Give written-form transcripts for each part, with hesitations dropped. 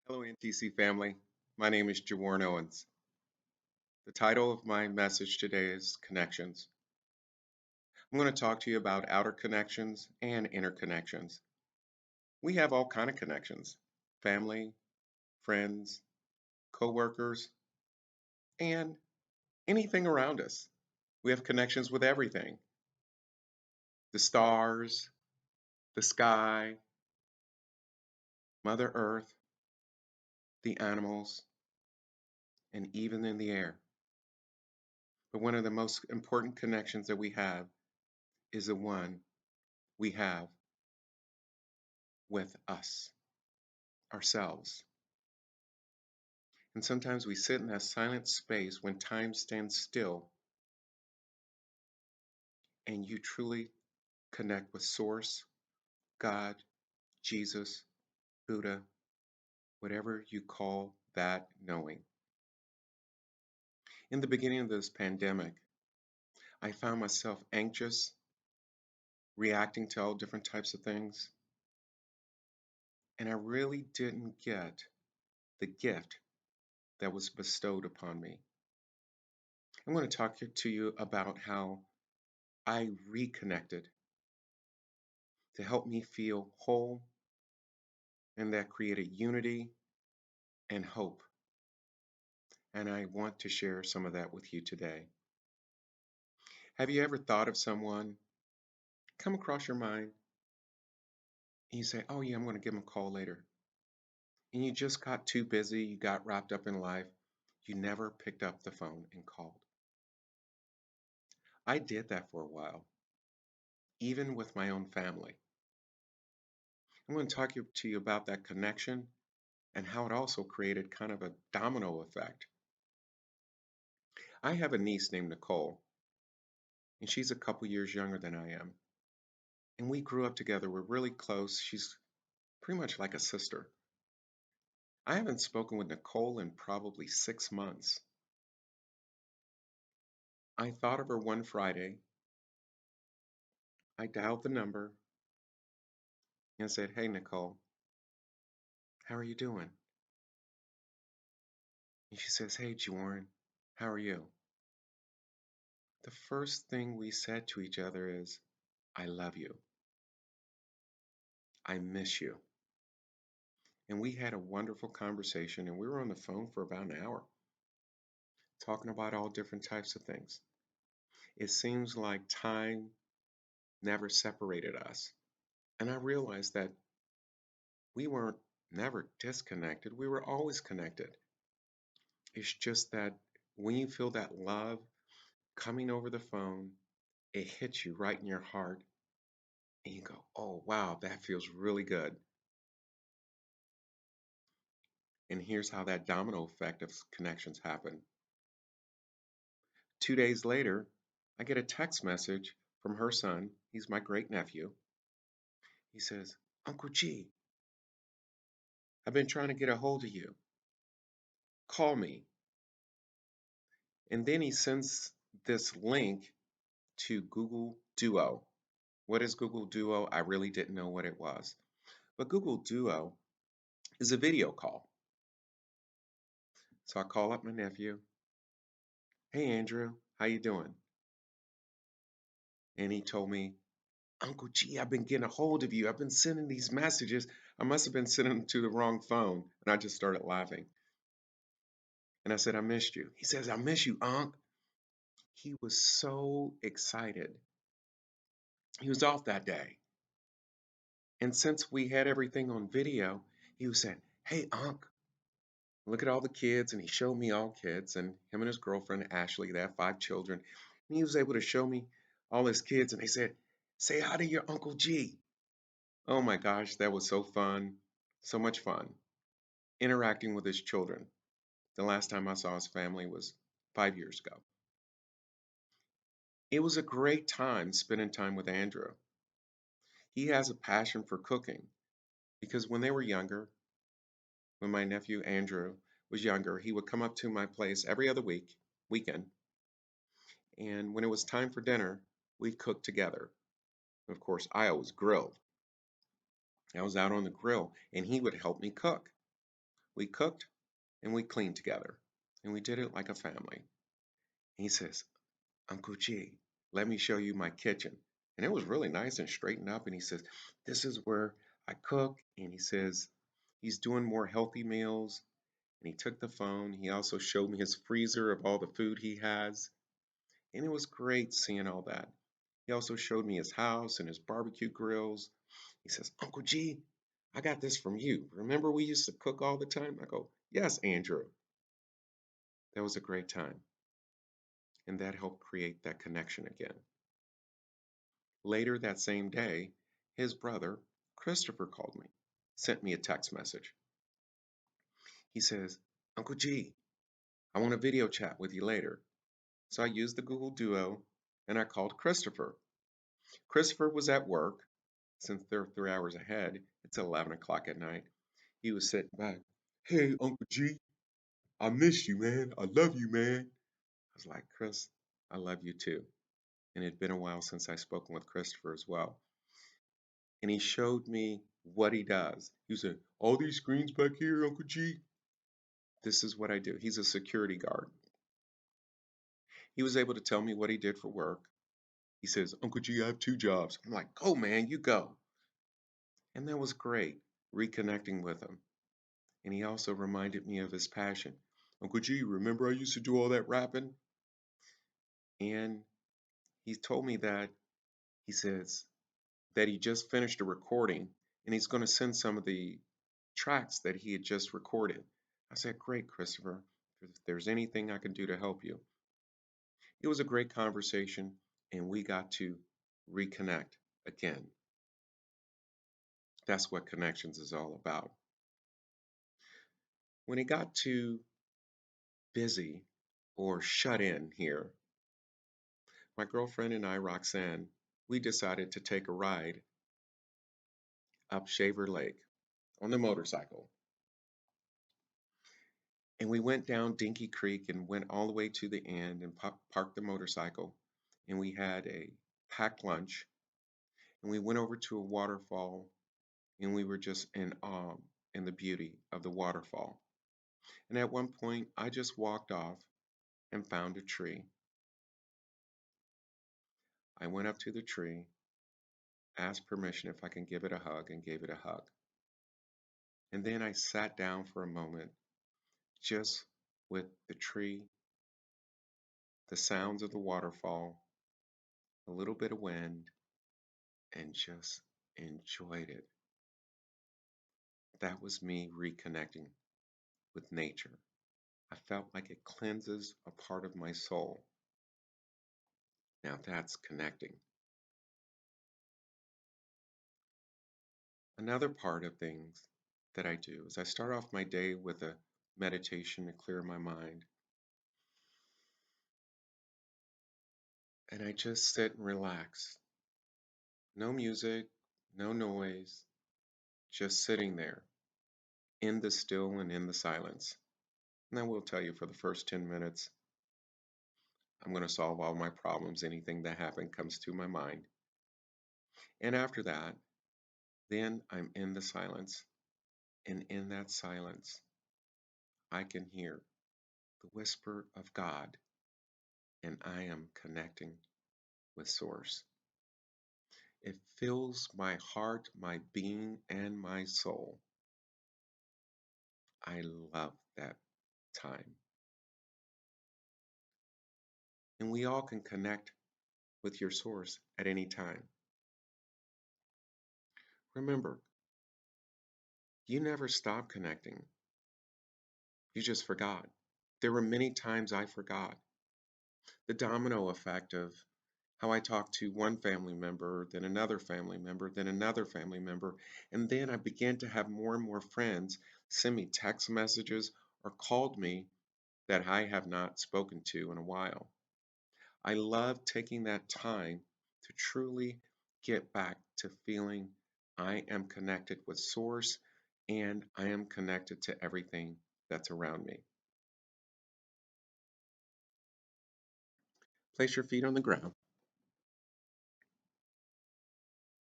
Hello, NTC family. My name is Gewarren Owens. The title of my message today is Connections. I'm going to talk to you about outer connections and inner connections. We have all kind of connections: family, friends, coworkers, and anything around us. We have connections with everything: the stars, the sky, Mother Earth, the animals, and even in the air. But one of the most important connections that we have is the one we have with us, ourselves. And sometimes we sit in that silent space when time stands still and you truly connect with Source, God, Jesus, Buddha, whatever you call that knowing. In the beginning of this pandemic, I found myself anxious, reacting to all different types of things, and I really didn't get the gift that was bestowed upon me. I'm going to talk to you about how I reconnected to help me feel whole, and that created unity and hope. And I want to share some of that with you today. Have you ever thought of someone come across your mind and you say, oh, yeah, I'm going to give them a call later? And you just got too busy, you got wrapped up in life, you never picked up the phone and called. I did that for a while, even with my own family. I'm going to talk to you about that connection and how it also created kind of a domino effect. I have a niece named Nicole, and she's a couple years younger than I am. And we grew up together. We're really close. She's pretty much like a sister. I haven't spoken with Nicole in probably 6 months. I thought of her one Friday. I dialed the number and said, hey, Nicole, how are you doing? And she says, hey, Gewarren, how are you? The first thing we said to each other is, I love you. I miss you. And we had a wonderful conversation, and we were on the phone for about an hour, talking about all different types of things. It seems like time never separated us. And I realized that we weren't never disconnected. We were always connected. It's just that when you feel that love coming over the phone, it hits you right in your heart and you go, oh, wow, that feels really good. And here's how that domino effect of connections happen. 2 days later, I get a text message from her son. He's my great nephew. He says, Uncle G, I've been trying to get a hold of you. Call me. And then he sends this link to Google Duo. What is Google Duo? I really didn't know what it was. But Google Duo is a video call. So I call up my nephew. Hey Andrew, how you doing? And he told me, Uncle G, I've been getting a hold of you. I've been sending these messages. I must have been sending them to the wrong phone. And I just started laughing. And I said, I missed you. He says, I miss you, Unc. He was so excited. He was off that day. And since we had everything on video, he was saying, hey, Unc, look at all the kids. And he showed me all kids, and him and his girlfriend, Ashley, they have 5 children. And he was able to show me all his kids. And they said, say hi to your Uncle G. Oh my gosh, that was so fun. So much fun interacting with his children. The last time I saw his family was 5 years ago. It was a great time spending time with Andrew. He has a passion for cooking because when they were younger, when my nephew Andrew was younger, he would come up to my place every other weekend, and when it was time for dinner, we'd cook together. Of course, I always grilled. I was out on the grill, and he would help me cook. We cooked and we cleaned together, and we did it like a family. He says, Uncle G, let me show you my kitchen. And it was really nice and straightened up. And he says, this is where I cook. And he says, he's doing more healthy meals. And he took the phone. He also showed me his freezer of all the food he has. And it was great seeing all that. He also showed me his house and his barbecue grills. He says, Uncle G, I got this from you. Remember we used to cook all the time? I go, yes, Andrew. That was a great time. And that helped create that connection again. Later that same day, his brother, Christopher, called me, sent me a text message. He says, Uncle G, I want a video chat with you later. So I used the Google Duo and I called Christopher. Christopher was at work. Since they're 3 hours ahead, it's 11 o'clock at night. He was sitting back. Hey, Uncle G, I miss you, man. I love you, man. I was like, Chris, I love you too. And it had been a while since I spoken with Christopher as well. And he showed me what he does. He said, all these screens back here, Uncle G, this is what I do. He's a security guard. He was able to tell me what he did for work. He says, Uncle G, I have 2 jobs. I'm like, go, man, you go. And that was great, reconnecting with him. And he also reminded me of his passion. Uncle G, remember I used to do all that rapping? And he told me that, he says, that he just finished a recording and he's going to send some of the tracks that he had just recorded. I said, great, Christopher. If there's anything I can do to help you. It was a great conversation and we got to reconnect again. That's what connections is all about. When it got too busy or shut in here, my girlfriend and I, Roxanne, we decided to take a ride up Shaver Lake on the motorcycle. And we went down Dinky Creek and went all the way to the end and parked the motorcycle. And we had a packed lunch. And we went over to a waterfall and we were just in awe in the beauty of the waterfall. And at one point, I just walked off and found a tree. I went up to the tree, asked permission if I can give it a hug, and gave it a hug. And then I sat down for a moment just with the tree, the sounds of the waterfall, a little bit of wind, and just enjoyed it. That was me reconnecting with nature. I felt like it cleanses a part of my soul. Now that's connecting. Another part of things that I do is I start off my day with a meditation to clear my mind. And I just sit and relax. No music, no noise, just sitting there in the still and in the silence. And I will tell you for the first 10 minutes, I'm going to solve all my problems. Anything that happened comes to my mind. And after that, then I'm in the silence. And in that silence, I can hear the whisper of God, and I am connecting with Source. It fills my heart, my being, and my soul. I love that time. And we all can connect with your Source at any time. Remember, you never stop connecting. You just forgot. There were many times I forgot. The domino effect of how I talked to one family member, then another family member, then another family member, and then I began to have more and more friends send me text messages or called me that I have not spoken to in a while. I love taking that time to truly get back to feeling I am connected with Source and I am connected to everything that's around me. Place your feet on the ground.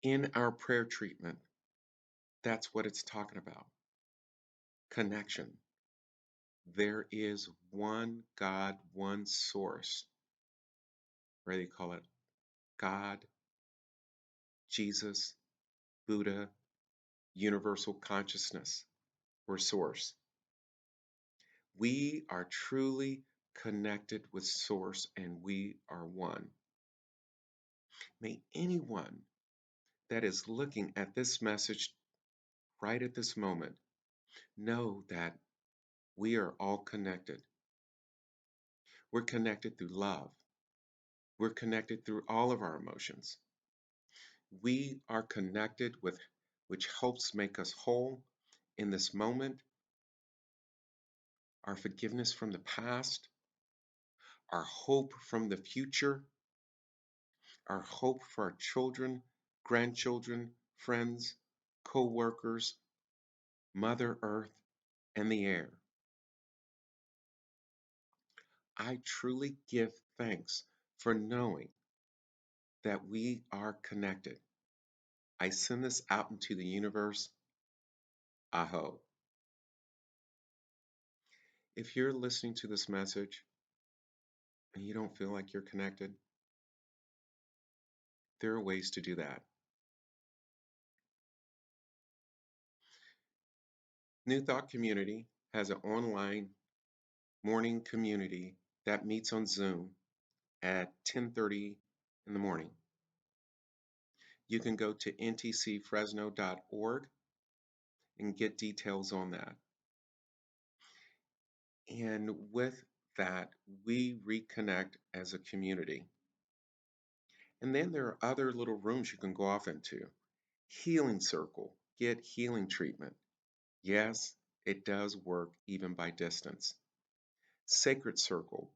In our prayer treatment, that's what it's talking about, connection. There is one God, one source, whether you call it God, Jesus, Buddha, universal consciousness, or source. We are truly connected with source and we are one. May anyone that is looking at this message right at this moment know that we are all connected. We're connected through love. We're connected through all of our emotions. We are connected with which helps make us whole in this moment, our forgiveness from the past, our hope from the future, our hope for our children, grandchildren, friends, co-workers, Mother Earth, and the air. I truly give thanks for knowing that we are connected. I send this out into the universe. Aho. If you're listening to this message and you don't feel like you're connected, there are ways to do that. New Thought Community has an online morning community that meets on Zoom at 10:30 in the morning. You can go to ntcfresno.org and get details on that. And with that, we reconnect as a community. And then there are other little rooms you can go off into. Healing Circle, get healing treatment. Yes, it does work even by distance. Sacred Circle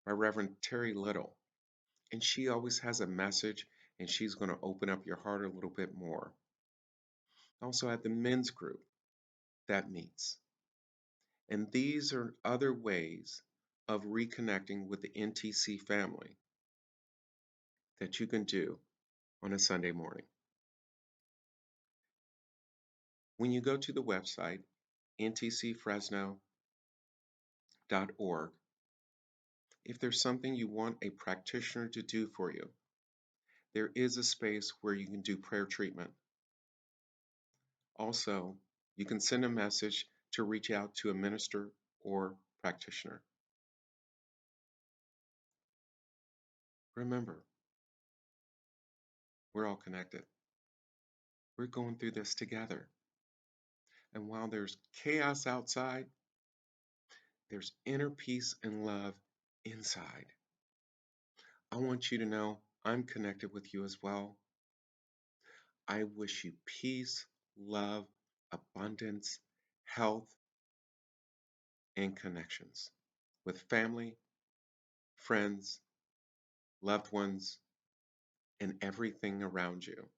by Reverend Terry Little. And she always has a message and she's going to open up your heart a little bit more. Also at the men's group that meets. And these are other ways of reconnecting with the NTC family that you can do on a Sunday morning. When you go to the website, ntcfresno.org, if there's something you want a practitioner to do for you, there is a space where you can do prayer treatment. Also, you can send a message to reach out to a minister or practitioner. Remember, we're all connected. We're going through this together. And while there's chaos outside, there's inner peace and love inside. I want you to know I'm connected with you as well. I wish you peace, love, abundance, health, and connections with family, friends, loved ones, and everything around you.